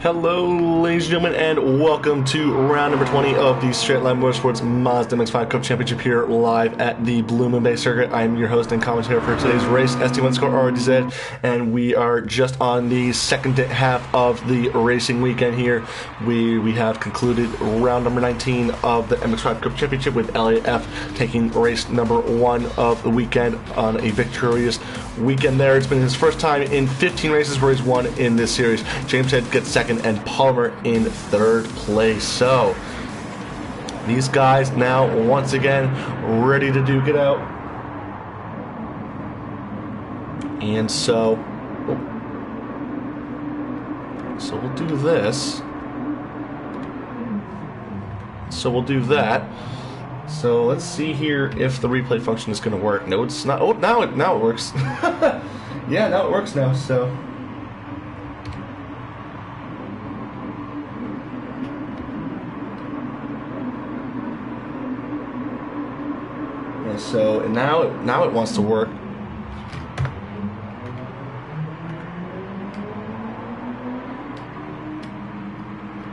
Hello, ladies and gentlemen, and welcome to round number 20 of the Straight Line Motorsports Mazda MX5 Cup Championship here live at the Blue Moon Bay Circuit. I'm your host and commentator for today's race, ST1_RDZ, and we are just on the second half of the racing weekend here. We have concluded round number 19 of the MX5 Cup Championship with LAF taking race number 1 of the weekend on a victorious weekend there. It's been his first time in 15 races where he's won in this series. James Head gets second and Palmer in third place. So these guys now once again ready to duke it out. And so we'll do this. So we'll do that. So let's see here if the replay function is going to work. No, it's not. Oh, now it works. Yeah, now it works now. So yeah, so now it wants to work.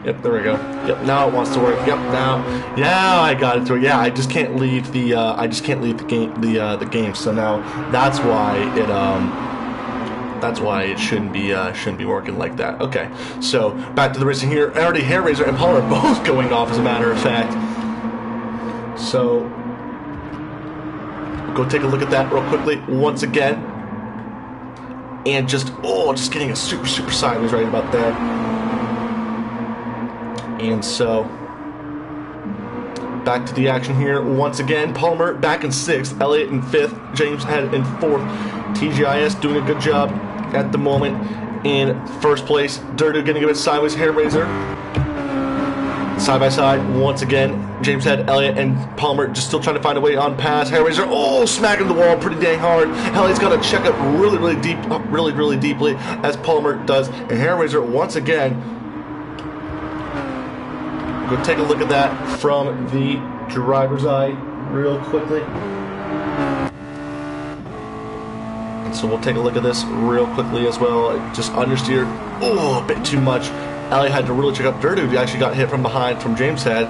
Yep, there we go. Yep, now it wants to work. Yep, now I got it through. Yeah, I just can't leave the game. The game. So now that's why That's why it shouldn't be working like that. Okay, so back to the racing here. Already Hair Raiser and Palmer both going off, as a matter of fact. So we'll go take a look at that real quickly once again, and just getting a super sideways right about there. And so back to the action here once again. Palmer back in 6th, Elliott in 5th, James Head in 4th. TGIS doing a good job at the moment in 1st place. Dirtu getting a bit sideways. Hair Raiser side by side once again. James Head, Elliott, and Palmer just still trying to find a way on pass. Hair Raiser, smacking the wall pretty dang hard. Elliott's got to check it really deep, really deeply, as Palmer does. And Hair Raiser once again. Go take a look at that from the driver's eye real quickly. And so we'll take a look at this real quickly as well. Just understeered a bit too much. Elliott had to really check up Dirtu. He actually got hit from behind from James Head.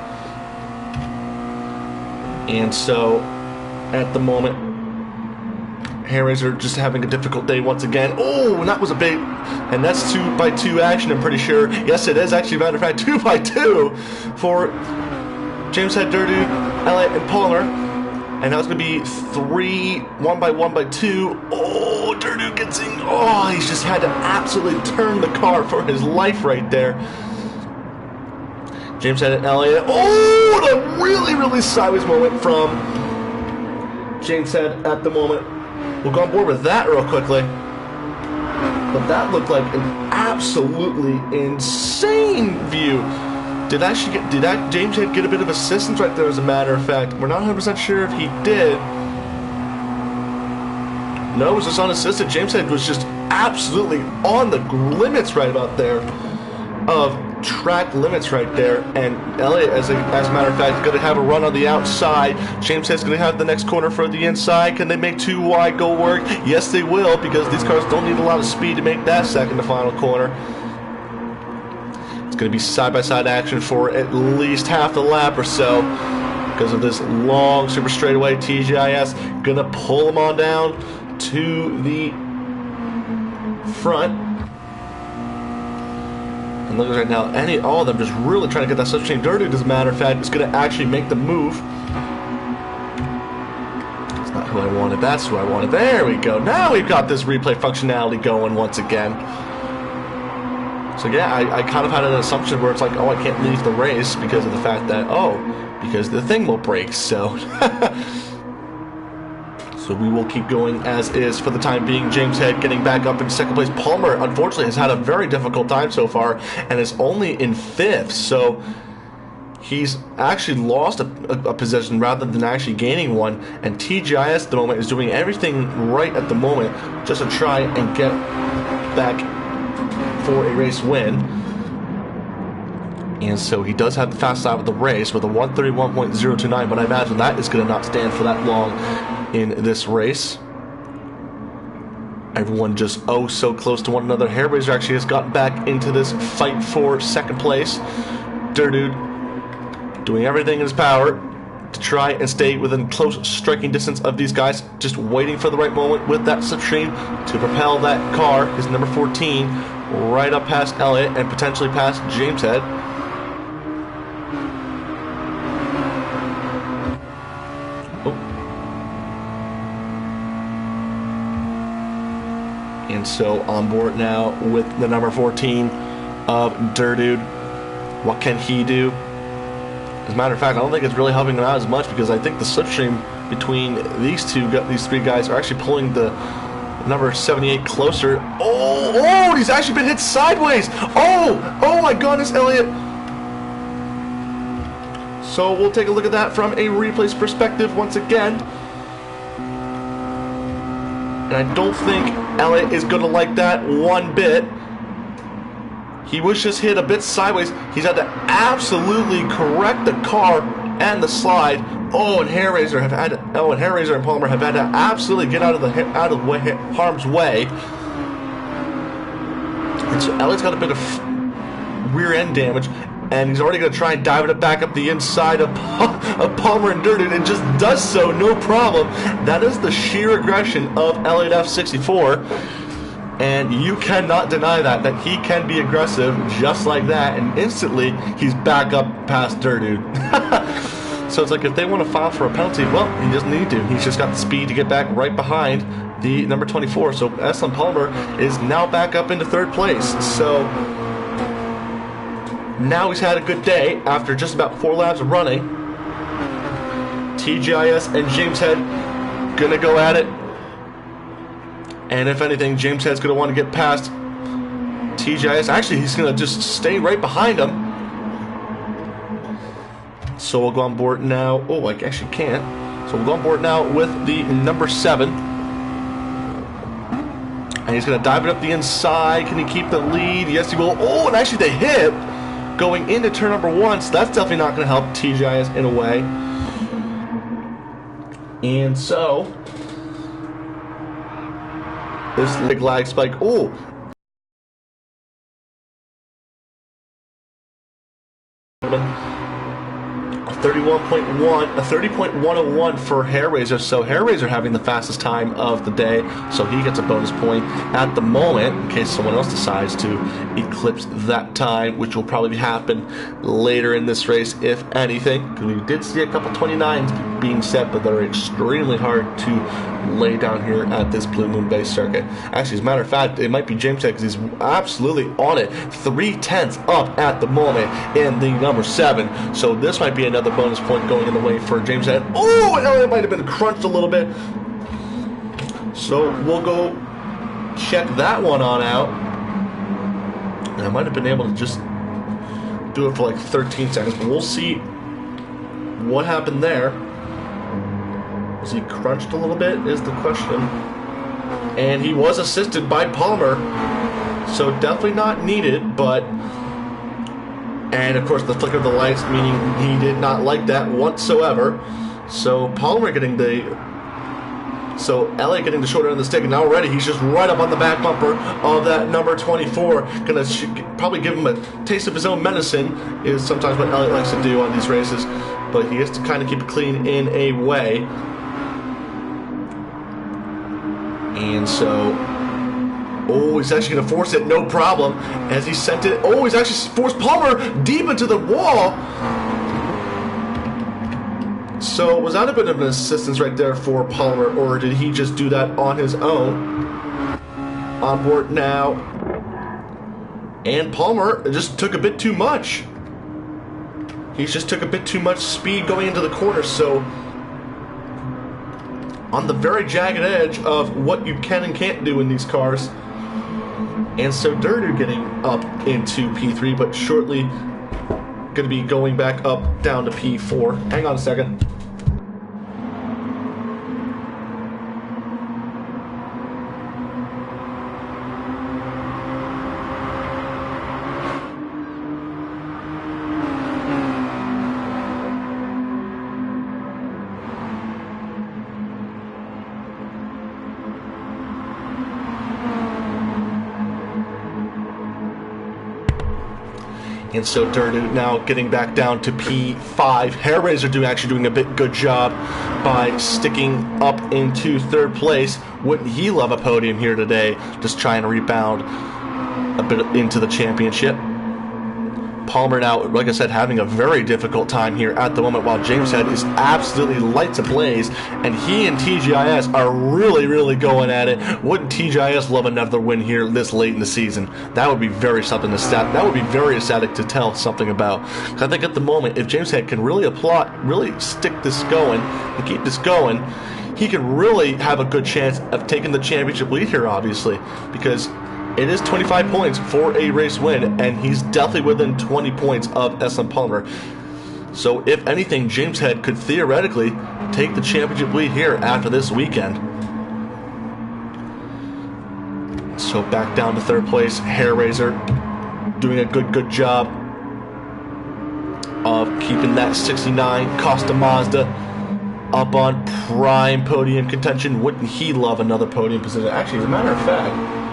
And so at the moment, Hair Raiser just having a difficult day once again. And that was a big, and that's 2x2 action, I'm pretty sure. Yes, it is actually, matter of fact, 2x2 for James Head, Dirtu, Elliott, and Palmer. And now it's going to be 3 1x1x2. Dirtu gets in. He's just had to absolutely turn the car for his life right there. James Head and Elliott. A really sideways moment from James Head at the moment. We'll go on board with that real quickly. But that looked like an absolutely insane view. Did James Head get a bit of assistance right there, as a matter of fact? We're not 100% sure if he did. No, it was just unassisted. James Head was just absolutely on the limits right about there of track limits right there. And Elliott, as a matter of fact, is going to have a run on the outside. James Head's going to have the next corner for the inside. Can they make 2 wide go work? Yes, they will, because these cars don't need a lot of speed to make that second to final corner. It's going to be side-by-side action for at least half the lap or so because of this long super straightaway. TGIS going to pull them on down to the front. And look right now, all of them just really trying to get that slipstream dirty. As a matter of fact, it's going to actually make the move. It's not who I wanted. That's who I wanted. There we go. Now we've got this replay functionality going once again. So yeah, I kind of had an assumption where it's like, I can't leave the race because of the fact that, because the thing will break. So so we will keep going as is for the time being. James Head getting back up in 2nd place. Palmer, unfortunately, has had a very difficult time so far and is only in 5th. So he's actually lost a position rather than actually gaining one. And TGIS at the moment is doing everything right at the moment just to try and get back for a race win. And so he does have the fast side of the race with a 131.029, but I imagine that is going to not stand for that long in this race. Everyone just so close to one another. Hair Raiser actually has gotten back into this fight for 2nd place. Dirtu doing everything in his power to try and stay within close striking distance of these guys, just waiting for the right moment with that slipstream to propel that car, his number 14, right up past Elliott and potentially past James Head. And so on board now with the number 14 of Dirtu. What can he do? As a matter of fact, I don't think it's really helping him out as much because I think the slipstream between these 3 guys are actually pulling the number 78 closer. He's actually been hit sideways. Oh my goodness, Elliott. So we'll take a look at that from a replay's perspective once again. And I don't think Elliott is going to like that one bit. He was just hit a bit sideways. He's had to absolutely correct the car and the slide. And Hair Raiser and Palmer have had to absolutely get out of harm's way. And so Elliott's got a bit of rear end damage, and he's already going to try and dive it back up the inside of Palmer and Dirtu, and just does so no problem. That is the sheer aggression of Elliott F64. And you cannot deny that he can be aggressive just like that, and instantly he's back up past Durdude. So it's like if they want to file for a penalty, well, he doesn't need to. He's just got the speed to get back right behind the number 24. So SLM Palmer is now back up into third place. So now he's had a good day after just about 4 laps of running. TGIS and James Head gonna go at it. And if anything, James Head's going to want to get past TGIS. Actually, he's going to just stay right behind him. So we'll go on board now. Oh, I actually can't. So we'll go on board now with the number 7. And he's going to dive it up the inside. Can he keep the lead? Yes, he will. Oh, and actually the hip going into turn number 1. So that's definitely not going to help TGIS in a way. And so this big lag spike. Oh! A 31.1, a 30.101 for Hairraiser. So Hairraiser having the fastest time of the day, so he gets a bonus point at the moment in case someone else decides to eclipse that time, which will probably happen later in this race, if anything. Because we did see a couple 29s being set, but they're extremely hard to lay down here at this Blue Moon Bay circuit. Actually, as a matter of fact, it might be James Head because he's absolutely on it. 3/10 up at the moment in the number 7. So this might be another bonus point going in the way for James Head. Oh, it might have been crunched a little bit. So we'll go check that one on out. And I might have been able to just do it for like 13 seconds, but we'll see what happened there. Was he crunched a little bit is the question. And he was assisted by Palmer. So definitely not needed, but... And of course the flicker of the lights, meaning he did not like that whatsoever. So Palmer getting the... So Elliott getting the short end of the stick, and now already he's just right up on the back bumper of that number 24. Gonna probably give him a taste of his own medicine, is sometimes what Elliott likes to do on these races. But he has to kind of keep it clean in a way. And so, oh, he's actually going to force it, no problem, as he sent it. Oh, he's actually forced Palmer deep into the wall. So, was that a bit of an assistance right there for Palmer, or did he just do that on his own? On board now. And Palmer just took a bit too much. He just took a bit too much speed going into the corner, so... on the very jagged edge of what you can and can't do in these cars. And so Durdude getting up into P3, but shortly going to be going back up down to P4. Hang on a second. And so Durdude now getting back down to P5. Hairraiser actually doing a good job by sticking up into third place. Wouldn't he love a podium here today? Just trying to rebound a bit into the championship. Palmer now, like I said, having a very difficult time here at the moment, while James Head is absolutely lights ablaze, and he and TGIS are really going at it. Wouldn't TGIS love another win here this late in the season? That would be very something to that would be very ecstatic to tell something about. I think at the moment, if James Head can really stick this going and keep this going, he can really have a good chance of taking the championship lead here, obviously, because it is 25 points for a race win, and he's definitely within 20 points of SLM Palmer. So if anything, James Head could theoretically take the championship lead here after this weekend. So back down to third place, Hairraiser doing a good job of keeping that 69 Costa Mazda up on prime podium contention. Wouldn't he love another podium position? Actually, as a matter of fact,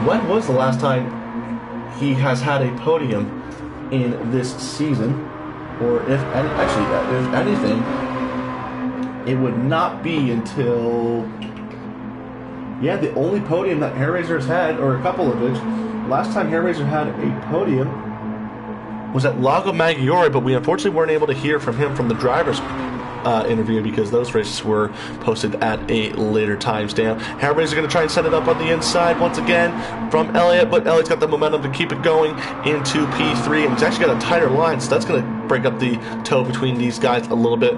when was the last time he has had a podium in this season? Or if anything, it would not be until Yeah, the only podium that Hairraiser's had, or a couple of it. Last time Hairraiser had a podium was at Lago Maggiore, but we unfortunately weren't able to hear from him from the driver's interview because those races were posted at a later timestamp. Hairraiser going to try and set it up on the inside once again from Elliott, but Elliott's got the momentum to keep it going into P3, and he's actually got a tighter line, so that's going to break up the toe between these guys a little bit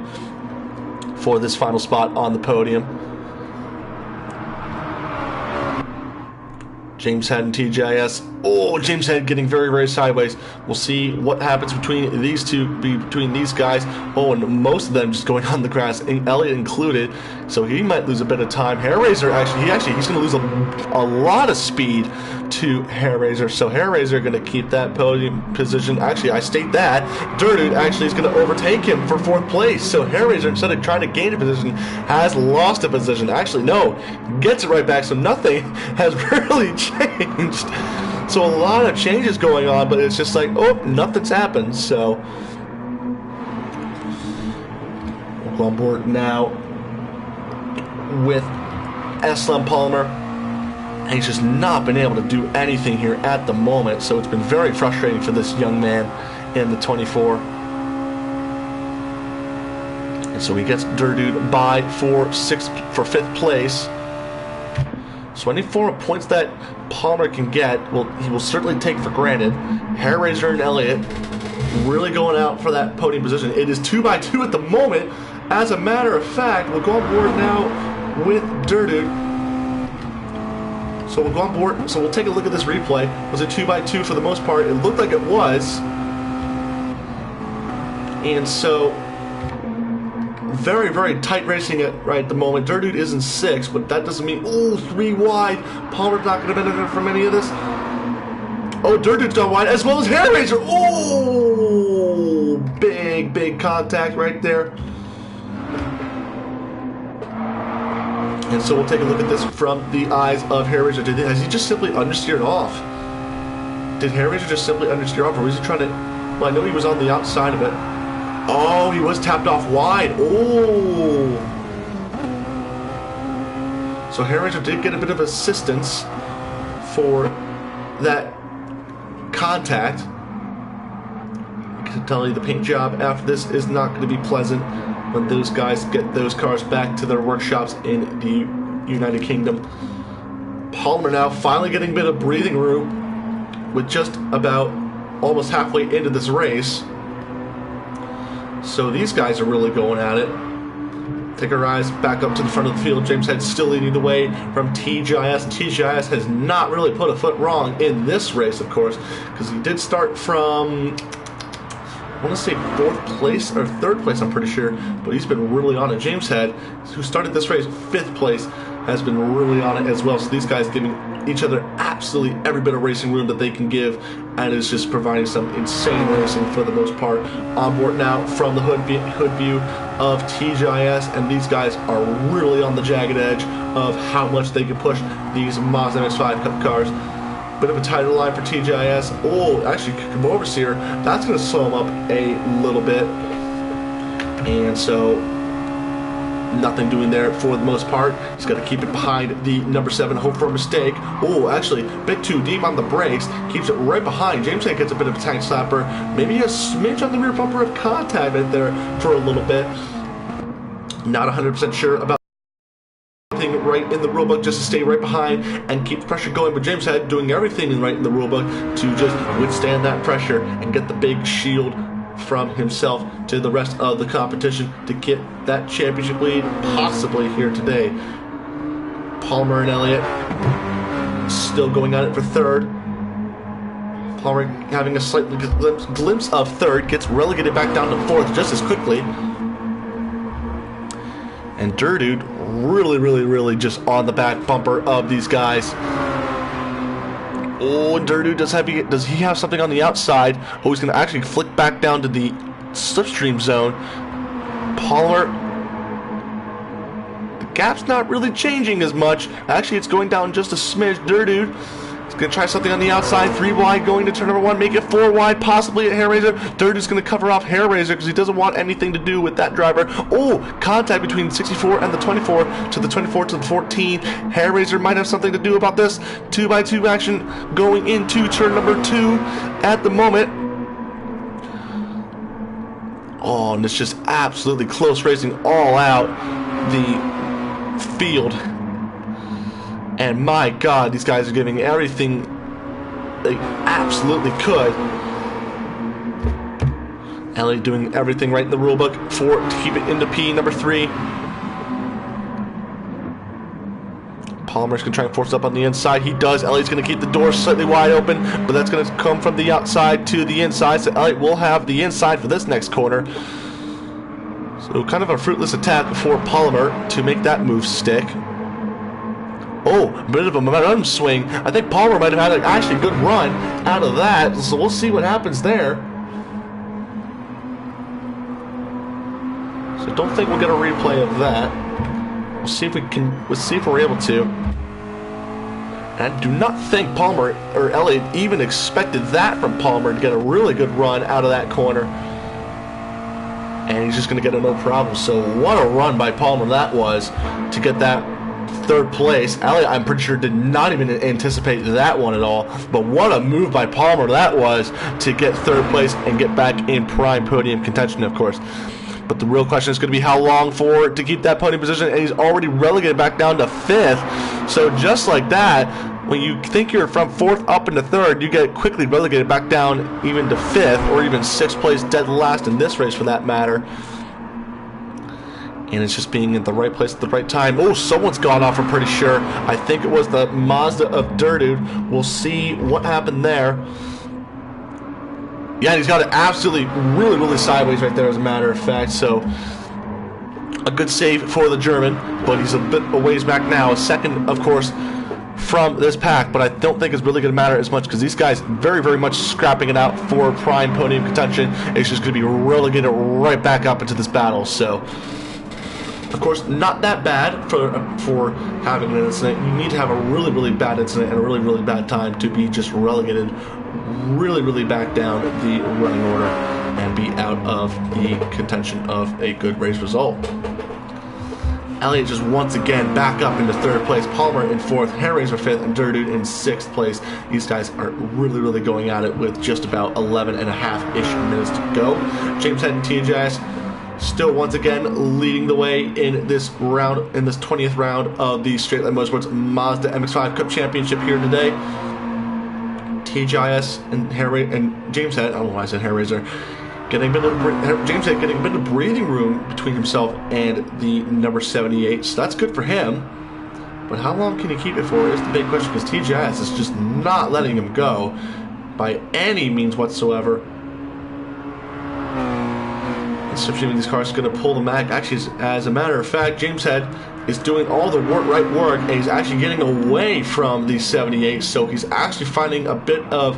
for this final spot on the podium. James Head and TGIS. Oh, James Head getting very, very sideways. We'll see what happens between these two, between these guys. Oh, and most of them just going on the grass, Elliott included. So he might lose a bit of time. Hairraiser he's going to lose a lot of speed to Hairraiser. So Hairraiser going to keep that podium position. Actually, I state that Dirdude actually is going to overtake him for 4th place. So Hairraiser, instead of trying to gain a position, has lost a position. Actually, no, gets it right back. So nothing has really changed. So a lot of changes going on, but it's just like, oh, nothing's happened. So we'll go on board now with SLM Palmer. And he's just not been able to do anything here at the moment. So it's been very frustrating for this young man in the 24. And so he gets Dirdude by for 5th place. So any form of points that Palmer can get, he will certainly take for granted. Hairraiser and Elliott really going out for that podium position. It is 2x2 at the moment. As a matter of fact, we'll go on board now with Dirdude. So we'll go on board. So we'll take a look at this replay. Was it 2x2 for the most part? It looked like it was. And so very, very tight racing right at the moment. Dirdude is in 6th, but that doesn't mean, oh, 3 wide. Palmer's not going to benefit from any of this. Oh, Dirdude's gone wide, as well as Hairraiser. Oh, big, big contact right there. And so we'll take a look at this from the eyes of Hairraiser. Has he just simply understeered off? Did Hairraiser just simply understeer off, or was he trying to... Well, I know he was on the outside of it. Oh, he was tapped off wide. Oh. So Hairraiser did get a bit of assistance for that contact. I can tell you the paint job after this is not going to be pleasant when those guys get those cars back to their workshops in the United Kingdom. Palmer now finally getting a bit of breathing room with just about almost halfway into this race. So these guys are really going at it. Take our eyes back up to the front of the field. James Head still leading the way from TGIS. TGIS has not really put a foot wrong in this race, of course, because he did start from, I want to say 4th place or 3rd place, I'm pretty sure, but he's been really on it. James Head, who started this race 5th place, has been really on it as well. So these guys giving each other absolutely every bit of racing room that they can give, and is just providing some insane racing for the most part. On board now from the hood view of TGIS, and these guys are really on the jagged edge of how much they can push these Mazda MX5 Cup cars. Bit of a tighter line for TGIS. Oh, actually, Overseer, that's going to slow him up a little bit. And so nothing doing there for the most part. He's got to keep it behind the number 7, hope for a mistake. Oh, actually, bit too deep on the brakes. Keeps it right behind. James Head gets a bit of a tank slapper. Maybe a smidge on the rear bumper of contact right there for a little bit. Not 100% sure about right in the rulebook, just to stay right behind and keep the pressure going, but James Head doing everything right in the rulebook to just withstand that pressure and get the big shield from himself to the rest of the competition to get that championship lead possibly here today. Palmer and Elliott still going at it for 3rd. Palmer having a slight glimpse of 3rd, gets relegated back down to 4th just as quickly. And Dirdude really just on the back bumper of these guys. Oh, Dirdude does he have something on the outside? Oh, he's going to actually flick back down to the slipstream zone. Palmer, the gap's not really changing as much. Actually, it's going down just a smidge. Dirdude He's going to try something on the outside. 3 wide going to turn number 1. Make it 4 wide, possibly at Hair Raiser. Third is going to cover off Hair Raiser because he doesn't want anything to do with that driver. Oh, contact between the 64 and the 24 to the 24 to the 14. Hair Raiser might have something to do about this. 2x2 action going into turn number 2 at the moment. Oh, and it's just absolutely close racing all out the field. And my God, these guys are giving everything they absolutely could. Elliott doing everything right in the rulebook to keep it into P number 3. Palmer's going to try and force up on the inside. He does. Elliott's going to keep the door slightly wide open, but that's going to come from the outside to the inside. So Elliott will have the inside for this next corner. So kind of a fruitless attack for Palmer to make that move stick. Oh, a bit of a momentum swing. I think Palmer might have had actually a good run out of that. So we'll see what happens there. So I don't think we'll get a replay of that. We'll see if we can. We'll see if we're able to. And I do not think Palmer or Elliott even expected that from Palmer to get a really good run out of that corner. And he's just going to get a no problem. So what a run by Palmer that was to get that 3rd place. Elliott, I'm pretty sure, did not even anticipate that one at all. But what a move by Palmer that was to get 3rd place and get back in prime podium contention, of course. But the real question is going to be how long for to keep that podium position, and he's already relegated back down to 5th. So just like that, when you think you're from 4th up into 3rd, you get quickly relegated back down even to 5th, or even 6th place, dead last in this race for that matter. And it's just being at the right place at the right time. Oh, someone's gone off, I'm pretty sure. I think it was the Mazda of Durdude. We'll see what happened there. Yeah, he's got it absolutely really sideways right there, as a matter of fact. So a good save for the German, but he's a bit a ways back now. 2nd, of course, from this pack, but I don't think it's really going to matter as much because these guys very much scrapping it out for prime podium contention. It's just going to be relegated right back up into this battle. So, of course, not that bad for having an incident. You need to have a really bad incident and a really bad time to be just relegated really back down the running order and be out of the contention of a good race result. Elliott just once again back up into 3rd place. Palmer in 4th, Hair Raiser 5th, and Durdude in 6th place. These guys are really going at it with just about 11.5-ish minutes to go. James Head and TJS still once again leading the way in this round, in this 20th round of the Straight Line Motorsports Mazda MX5 Cup Championship here today. TJS and James Head, I don't know why I said Hair Raiser, James Head getting a bit of breathing room between himself and the number 78, so that's good for him. But how long can he keep it for is the big question, because TJS is just not letting him go by any means whatsoever. Especially when these cars are going to pull the mag. Actually, as a matter of fact, James Head is doing all the right work, and he's actually getting away from the 78, so he's actually finding a bit of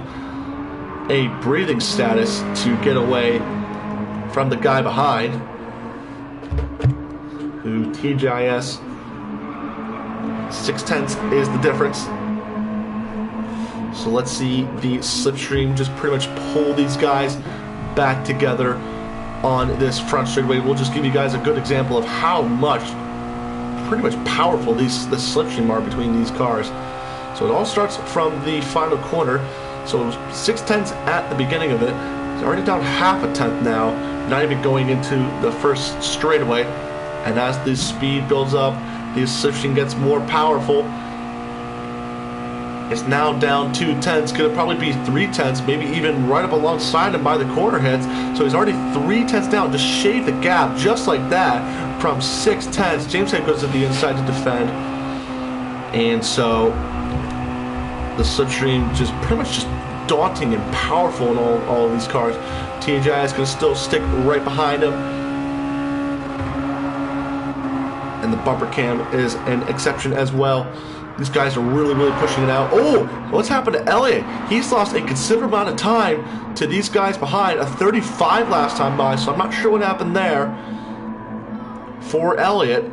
a breathing status to get away from the guy behind, who TJS 0.6 is the difference. So let's see the slipstream just pretty much pull these guys back together on this front straightaway. We'll just give you guys a good example of how much pretty much powerful the slipstream are between these cars. So it all starts from the final corner. So 0.6 at the beginning of it. He's already down 0.5 tenth now, not even going into the first straightaway. And as the speed builds up, the slipstream gets more powerful. It's now down 0.2. Could probably be 0.3, maybe even right up alongside him by the corner hits. So he's already 0.3 down. Just shave the gap just like that from 0.6. James Head goes to the inside to defend. And so the slipstream just pretty much just daunting and powerful in all of these cars. TJI is going to still stick right behind him. And the bumper cam is an exception as well. These guys are really pushing it out. Oh, what's happened to Elliott? He's lost a considerable amount of time to these guys behind. A 35 last time by, so I'm not sure what happened there for Elliott.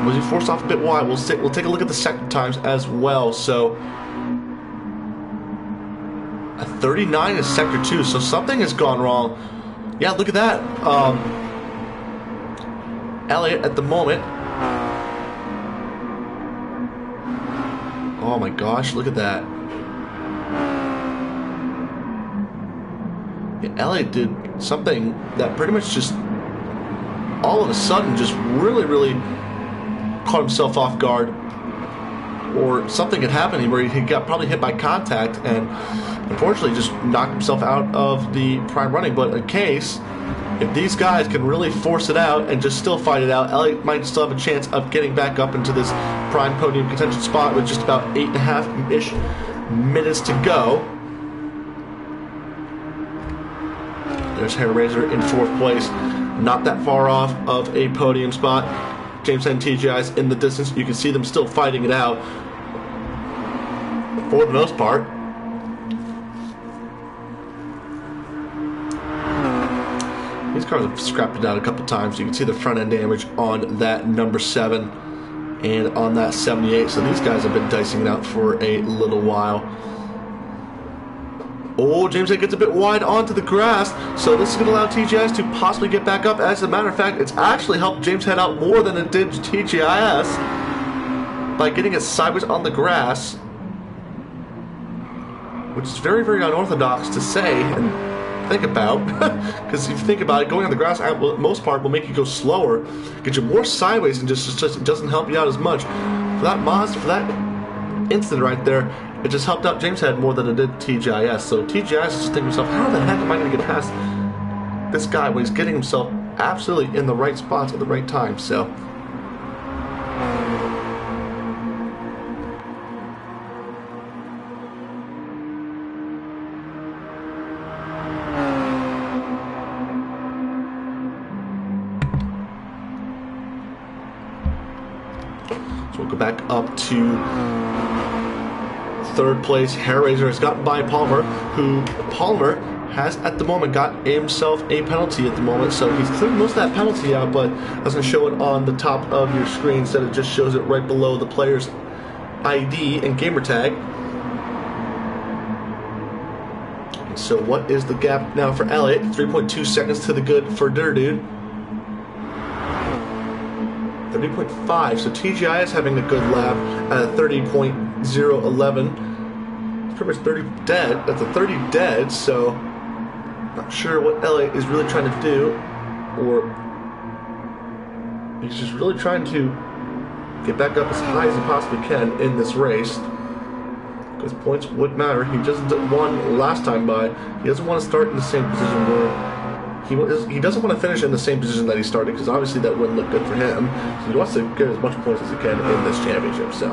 Was he forced off a bit wide? We'll take a look at the sector times as well. So a 39 is sector 2, so something has gone wrong. Yeah, look at that. Elliott at the moment. Oh my gosh, look at that. Yeah, Elliott did something that pretty much just all of a sudden just really caught himself off guard, or something had happened where he got probably hit by contact and unfortunately just knocked himself out of the prime running. But in case, if these guys can really force it out and just still fight it out, Elliott might still have a chance of getting back up into this prime podium contention spot with just about 8.5-ish minutes to go. There's Hair Razor in 4th place, not that far off of a podium spot. James and TGI's in the distance. You can see them still fighting it out for the most part. These cars have scrapped it out a couple times. You can see the front end damage on that number 7 and on that 78. So these guys have been dicing it out for a little while. Oh, James Head gets a bit wide onto the grass, so this is going to allow TGIS to possibly get back up. As a matter of fact, it's actually helped James Head out more than it did TGIS by getting it sideways on the grass, which is very unorthodox to say and think about, because if you think about it, going on the grass at most part will make you go slower, get you more sideways, and just it doesn't help you out as much. For that monster, for that incident right there, it just helped out James Head more than it did TGIS. So TGIS is just thinking to himself, how the heck am I going to get past this guy when he's getting himself absolutely in the right spots at the right time? So we'll go back up to 3rd place. Hair Razor has gotten by Palmer, who Palmer has at the moment got himself a penalty at the moment, so he's cleared most of that penalty out, but doesn't show it on the top of your screen. Instead, it just shows it right below the player's ID and gamer tag. And so what is the gap now for Elliott? 3.2 seconds to the good for Dude. 30.5, so TGI is having a good lap at 30.011. It's pretty much 30 dead. That's a 30 dead, so not sure what Elliott is really trying to do, or he's just really trying to get back up as high as he possibly can in this race, because points would matter. He just won last time by. He doesn't want to start in the same position where he doesn't want to finish in the same position that he started, because obviously that wouldn't look good for him. So he wants to get as much points as he can in this championship. So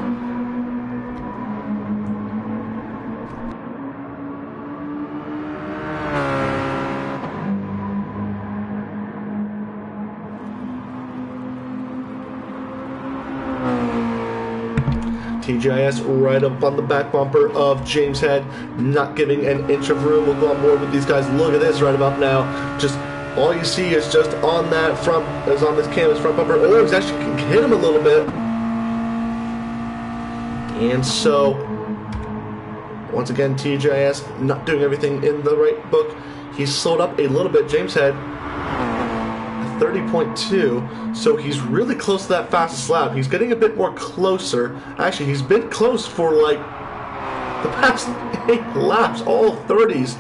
TGIS right up on the back bumper of James Head, not giving an inch of room. We'll go on board with these guys. Look at this right about now. Just all you see is just on that front, is on this canvas front bumper. Oh, he's actually hit him a little bit. And so, once again, TGIS not doing everything in the right book. He's slowed up a little bit. James Head 30.2, so he's really close to that fastest lap. He's getting a bit more closer. Actually, he's been close for like the past 8 laps, all 30s.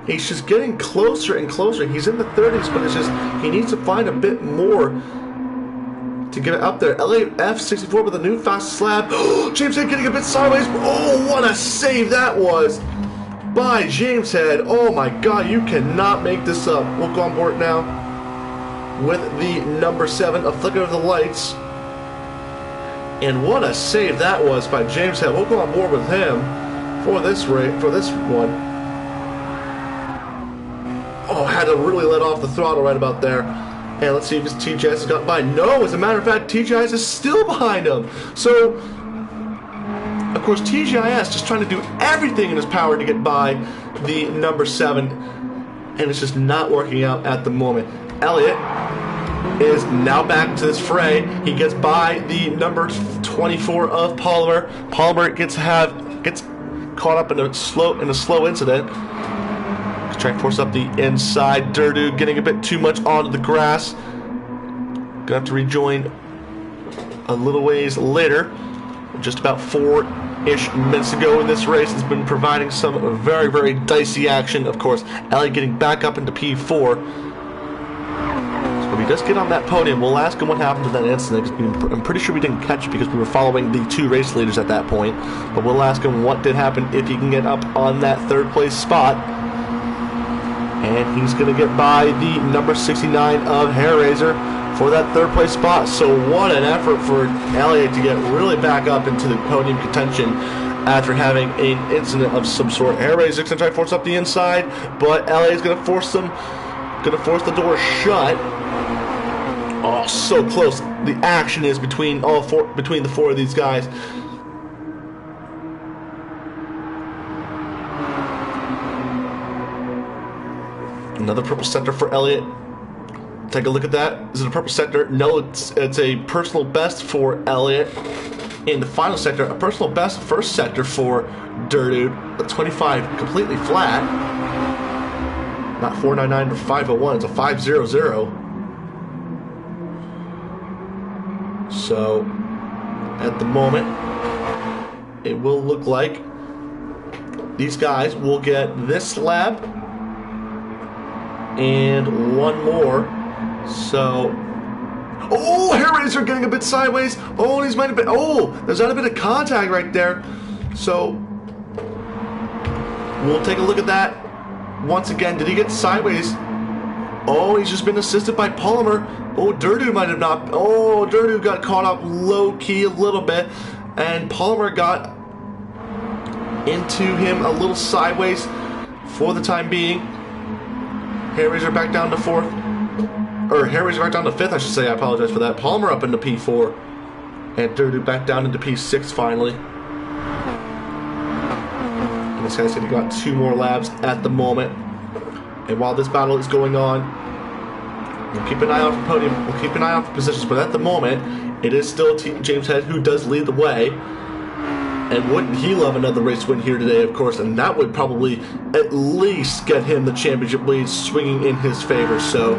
He's just getting closer and closer. He's in the 30s, but it's just he needs to find a bit more to get it up there. LAF64 with a new fastest lap. James Head getting a bit sideways. Oh, what a save that was by James Head. Oh my God, you cannot make this up. We'll go on board now with the number 7, a flicker of the lights. And what a save that was by James Head. We'll go on board with him for this one. Oh, had to really let off the throttle right about there. And let's see if his TGIS has got by. No, as a matter of fact, TGIS is still behind him. So, of course, TGIS just trying to do everything in his power to get by the number 7. And it's just not working out at the moment. Elliott is now back to this fray. He gets by the number 24 of Palmer. Palmer gets caught up in a slow incident. Trying to force up the inside. Durdu getting a bit too much onto the grass. Gonna have to rejoin a little ways later. Just about 4-ish minutes ago in this race has been providing some very, very dicey action. Of course, Elliott getting back up into P4. So when he does get on that podium, we'll ask him what happened to that incident. I'm pretty sure we didn't catch it because we were following the 2 race leaders at that point. But we'll ask him what did happen if he can get up on that 3rd place spot. And he's going to get by the number 69 of Hairraiser for that 3rd place spot. So what an effort for Elliott to get really back up into the podium contention after having an incident of some sort. Hairraiser's going to try to force up the inside, but Elliott's going to force the door shut. Oh, so close. The action is between the 4 of these guys. Another purple sector for Elliott. Take a look at that. Is it a purple sector? No, it's a personal best for Elliott. In the final sector, a personal best first sector for Durdu. A 25 completely flat. Not 499 or 501. It's a 500. So, at the moment, it will look like these guys will get this lap and one more. So, oh, Hairraiser getting a bit sideways. Oh, he's might have been. Oh, there's not a bit of contact right there. So, we'll take a look at that once again. Did he get sideways? Oh, he's just been assisted by Palmer. Oh, Durdu might have not. Oh, Durdu got caught up low key a little bit, and Palmer got into him a little sideways for the time being. Hairraiser back down to 4th. Or Hairraiser back down to 5th, I should say. I apologize for that. Palmer up into P4. And Durdu back down into P6 finally. And this guy's going to got 2 more laps at the moment. And while this battle is going on, we'll keep an eye out for podium. We'll keep an eye out for positions. But at the moment, it is still James Head who does lead the way. And wouldn't he love another race win here today, of course, and that would probably at least get him the championship lead swinging in his favor. So,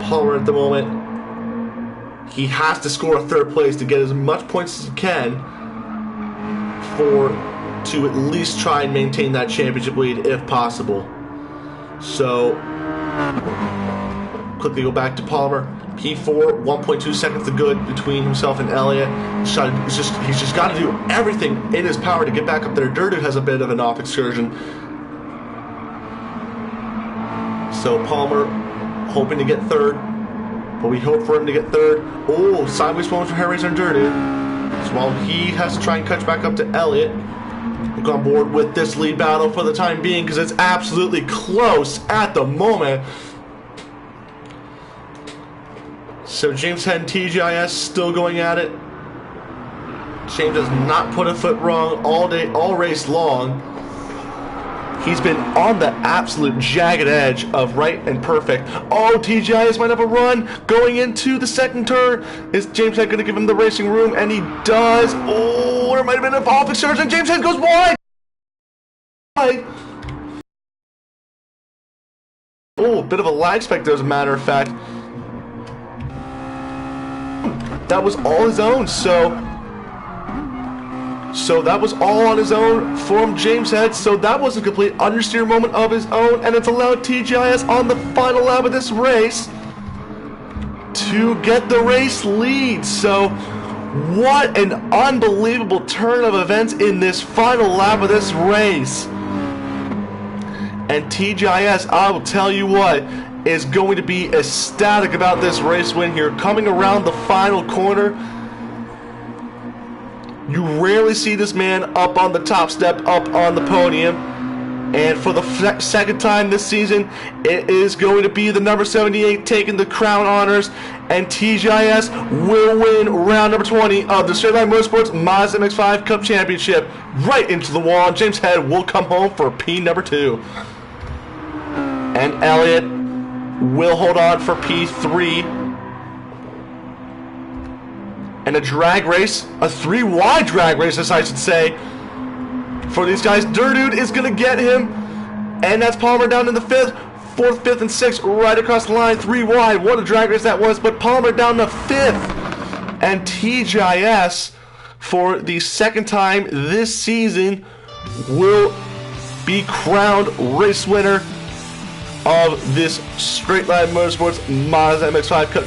Palmer at the moment, he has to score a 3rd place to get as much points as he can to at least try and maintain that championship lead if possible. So, quickly go back to Palmer. P4, 1.2 seconds to good between himself and Elliott. He's just got to do everything in his power to get back up there. Durdu has a bit of an off excursion. So Palmer hoping to get 3rd, but we hope for him to get 3rd. Oh, sideways moments for Hairraiser and Durdu. So while he has to try and catch back up to Elliott, look on board with this lead battle for the time being because it's absolutely close at the moment. So James Head and TGIS still going at it. James has not put a foot wrong all day, all race long. He's been on the absolute jagged edge of right and perfect. Oh, TGIS might have a run going into the 2nd turn. Is James Head going to give him the racing room? And he does. Oh, there might have been an off excursion. James Head goes wide. Oh, a bit of a lag spec there, as a matter of fact. That was all his own, so that was all on his own from James Head, so that was a complete understeer moment of his own, and it's allowed TGIS on the final lap of this race to get the race lead. So what an unbelievable turn of events in this final lap of this race. And TGIS, I will tell you what, is going to be ecstatic about this race win here. Coming around the final corner, you rarely see this man up on the top step, up on the podium. And for the 2nd time this season, it is going to be the number 78 taking the crown honors. And TGIS will win round number 20 of the Straight Line Motorsports Mazda MX5 Cup Championship right into the wall. And James Head will come home for P number 2. And Elliott will hold on for P3. And a drag race, a 3-wide drag race, as I should say, for these guys. Durdude is going to get him. And that's Palmer down in the 5th, 4th, 5th, and 6th, right across the line, 3-wide. What a drag race that was. But Palmer down to 5th. And TGIS, for the second time this season, will be crowned race winner of this Straight Line Motorsports Mazda MX5 Cup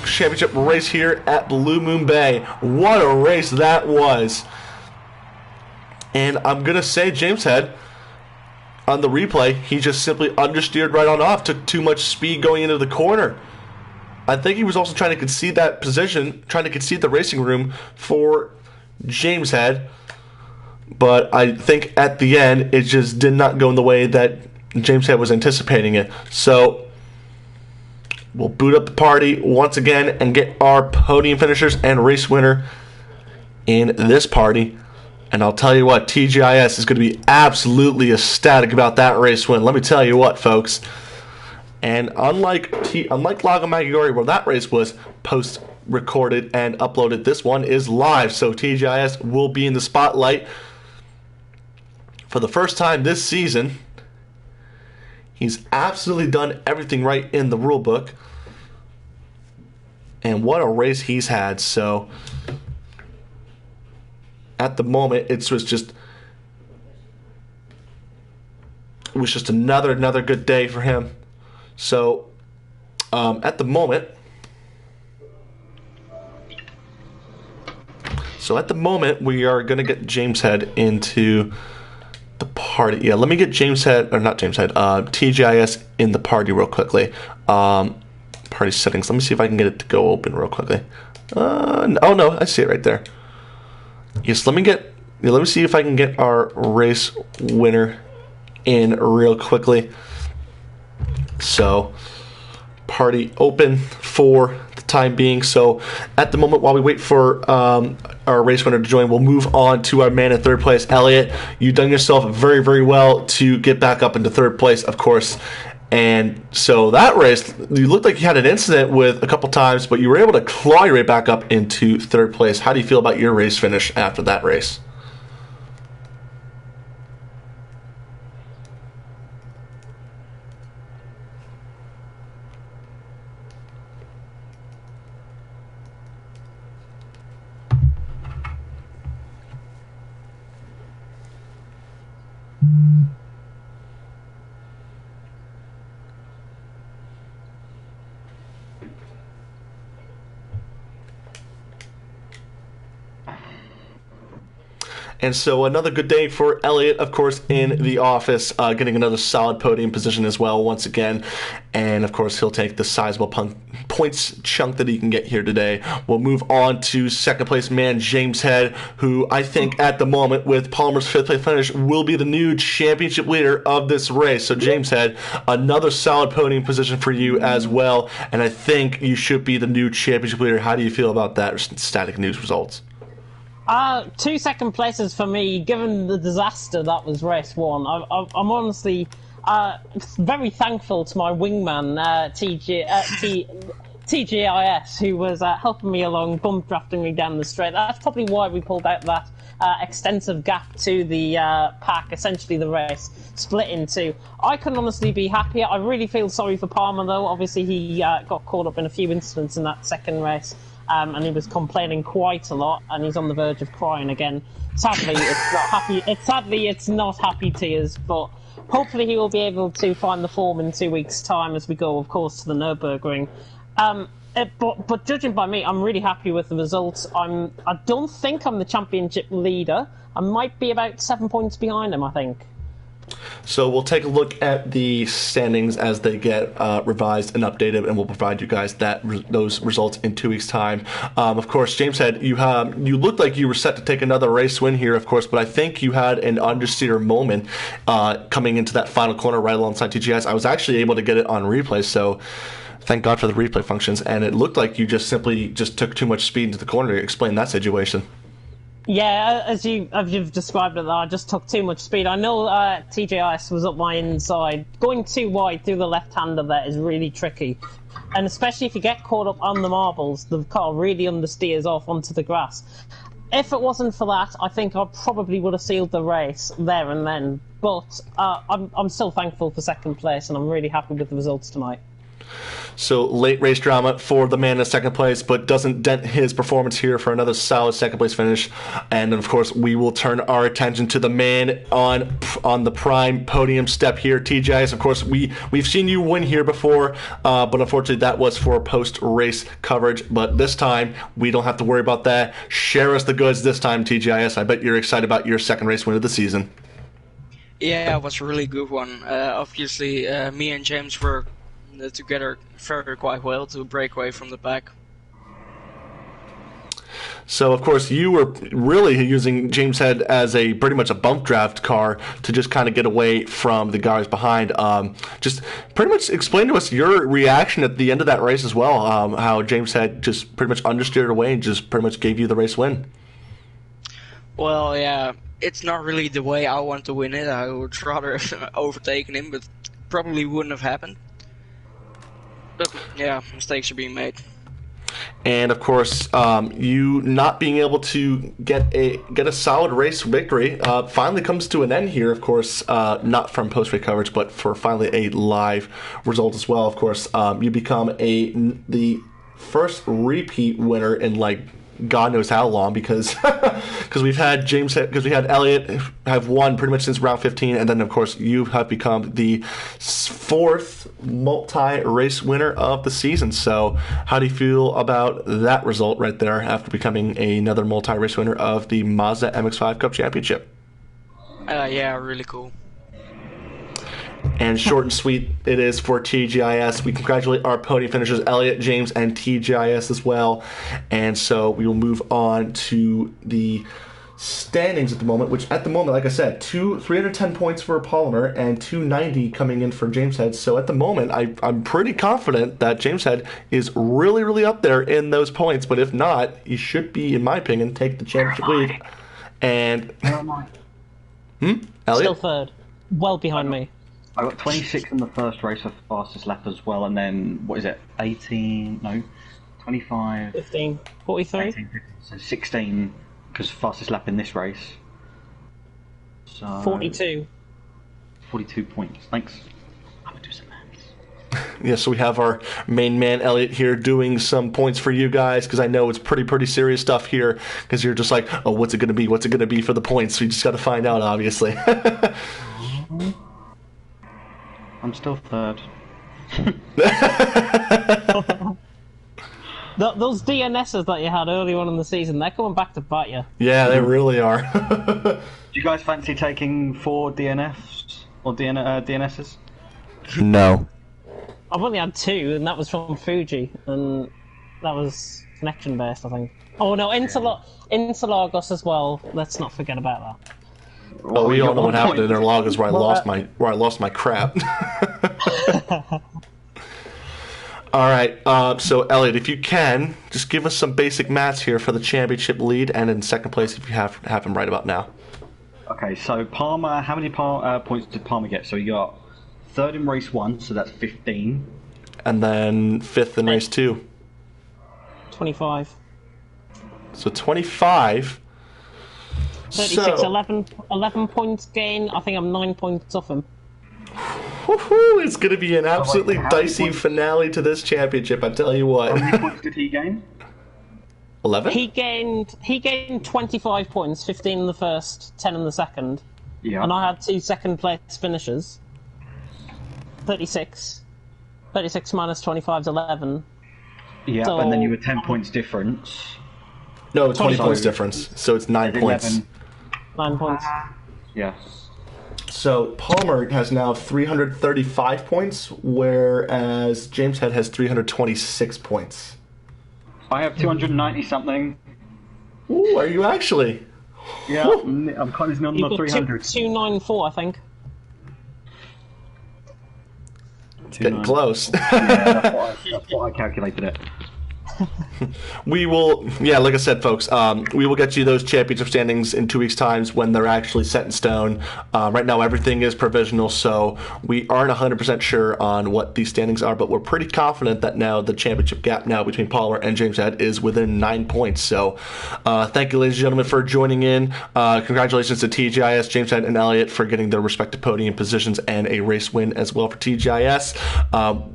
Championship race here at Blue Moon Bay. What a race that was. And I'm going to say James Head, on the replay, he just simply understeered right on off, took too much speed going into the corner. I think he was also trying to concede that position, trying to concede the racing room for James Head. But I think at the end, it just did not go in the way that James Head was anticipating it. So we'll boot up the party once again and get our podium finishers and race winner in this party. And I'll tell you what, TGIS is going to be absolutely ecstatic about that race win. Let me tell you what, folks. And unlike Lago Maggiore, where that race was post-recorded and uploaded, this one is live. So TGIS will be in the spotlight for the first time this season. He's absolutely done everything right in the rule book. And what a race he's had. So at the moment, it was just another good day for him. So at the moment, we are going to get James Head into the party. Yeah, let me get James Head, or not James Head, TGIS in the party real quickly. Party settings. Let me see if I can get it to go open real quickly. Oh no, I see it right there. Yes, let me see if I can get our race winner in real quickly. So, party open for the time being. So, at the moment, while we wait for our race winner to join, we'll move on to our man in third place, Elliott. You've done yourself very, very well to get back up into third place, of course. And so that race, you looked like you had an incident with a couple times, but you were able to claw your way back up into third place. How do you feel about your race finish after that race? And so another good day for Elliott, of course, in the office, getting another solid podium position as well once again. And, of course, he'll take the sizable points chunk that he can get here today. We'll move on to second place man James Head, who I think at the moment, with Palmer's fifth place finish, will be the new championship leader of this race. So, James Head, another solid podium position for you as well. And I think you should be the new championship leader. How do you feel about that static news results? 2 second places for me, given the disaster that was race one. I'm honestly very thankful to my wingman, TGIS, who was helping me along, bump drafting me down the straight. That's probably why we pulled out that extensive gap to the pack, essentially the race split in two. I couldn't honestly be happier. I really feel sorry for Palmer, though. Obviously, he got caught up in a few incidents in that second race. And he was complaining quite a lot, and he's on the verge of crying again. Sadly, it's not happy. It's not happy tears, but hopefully he will be able to find the form in 2 weeks' time as we go, of course, to the Nürburgring. But judging by me, I'm really happy with the results. I don't think I'm the championship leader. I might be about 7 points behind him, I think. So we'll take a look at the standings as they get revised and updated, and we'll provide you guys those results in 2 weeks' time. Of course, James Head, you looked like you were set to take another race win here, of course, but I think you had an understeer moment coming into that final corner right alongside TGS. I was actually able to get it on replay, so thank God for the replay functions, and it looked like you just simply took too much speed into the corner. Explain that situation. Yeah, as you've described it, I just took too much speed. I know TJIS was up my inside. Going too wide through the left-hander there is really tricky. And especially if you get caught up on the marbles, the car really understeers off onto the grass. If it wasn't for that, I think I probably would have sealed the race there and then. But I'm still thankful for second place, and I'm really happy with the results tonight. So late race drama for the man in second place, but doesn't dent his performance here for another solid second place finish. And then, of course, we will turn our attention to the man on the prime podium step here, TJIS. Of course, we've seen you win here before, but unfortunately that was for post-race coverage. But this time we don't have to worry about that. Share us the goods this time, TJIS. I bet you're excited about your second race win of the season. Yeah, it was a really good one. Obviously, me and James were together fared quite well to break away from the pack. So, of course, you were really using James Head as pretty much a bump draft car to just kind of get away from the guys behind. Just pretty much explain to us your reaction at the end of that race as well, how James Head just pretty much understeered away and just pretty much gave you the race win. Well, yeah, it's not really the way I want to win it. I would rather have overtaken him, but probably wouldn't have happened. But yeah, mistakes are being made. And of course, you not being able to get a solid race victory finally comes to an end here. Of course, not from post-race coverage, but for finally a live result as well. Of course, you become the first repeat winner in God knows how long, because we've had Elliot have won pretty much since round 15, and then of course you have become the fourth multi-race winner of the season. So how do you feel about that result right there after becoming another multi-race winner of the Mazda MX5 Cup Championship? Yeah, really cool. And short and sweet it is for TGIS. We congratulate our podium finishers, Elliot, James, and TGIS as well. And so we will move on to the standings at the moment, which at the moment, like I said, 310 points for Polymer and 290 coming in for James Head. So at the moment, I'm pretty confident that James Head is really, really up there in those points. But if not, he should be, in my opinion, take the championship lead. And Elliot? Still third. Well behind me. I got 26 in the first race of fastest lap as well, and then, 25... 15, 43? 18, so 16, because fastest lap in this race. So 42. 42 points, thanks. I'm going to do some maths. Yeah, so we have our main man, Elliot, here doing some points for you guys, because I know it's pretty serious stuff here, because you're just like, oh, what's it going to be? What's it going to be for the points? So you just got to find out, obviously. I'm still third. Those DNSs that you had early on in the season, they're coming back to bite you. Yeah, they really are. Do you guys fancy taking 4 DNFs or DNSs? No. I've only had 2, and that was from Fuji, and that was connection based, I think. Oh no, Interlagos as well. Let's not forget about that. Well, we all know what happened in Interlagos where I lost my crap. All right, so Elliot, if you can, just give us some basic maths here for the championship lead, and in second place if you have him right about now. Okay, so Palmer, how many points did Palmer get? So you got third in race 1, so that's 15. And then fifth in race 2. 25. So 25. 36, 11 points gain. I think I'm 9 points off him. Woohoo! It's going to be an absolutely dicey finale to this championship, I tell you what. How many points did he gain? 11? He gained 25 points, 15 in the first, 10 in the second. Yeah. And I had 2 second place finishes. 36. 36 minus 25 is 11. Yeah, So, and then you were 10 points difference. No, 20 points difference. So it's 9 points. 9 points. Yeah. So Palmer has now 335 points, whereas James Head has 326 points. I have 290 something. Ooh, are you actually? Yeah, I'm kind of on You've the got 300. 294, I think. Getting close. Yeah, that's what I calculated it. We will, yeah, like I said, folks, we will get you those championship standings in 2 weeks' times when they're actually set in stone. Right now, everything is provisional, so we aren't 100% sure on what these standings are, but we're pretty confident that now the championship gap now between Palmer and James Head is within 9 points. So thank you, ladies and gentlemen, for joining in. Congratulations to TGIS, James Head, and Elliott for getting their respective podium positions and a race win as well for TGIS.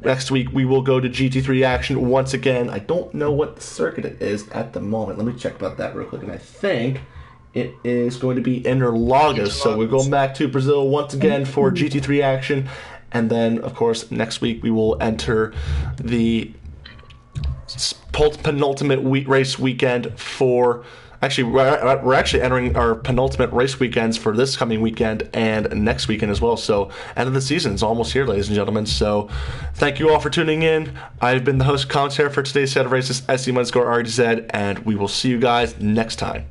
Next week, we will go to GT3 action once again. I don't know what the circuit it is at the moment. Let me check about that real quick. And I think it is going to be Interlagos. So we're going back to Brazil once again for GT3 action. And then, of course, next week we will enter the penultimate race weekend for... Actually, we're actually entering our penultimate race weekends for this coming weekend and next weekend as well. So, end of the season is almost here, ladies and gentlemen. So, thank you all for tuning in. I've been the host commentator for today's set of races, SC_RDZ, and we will see you guys next time.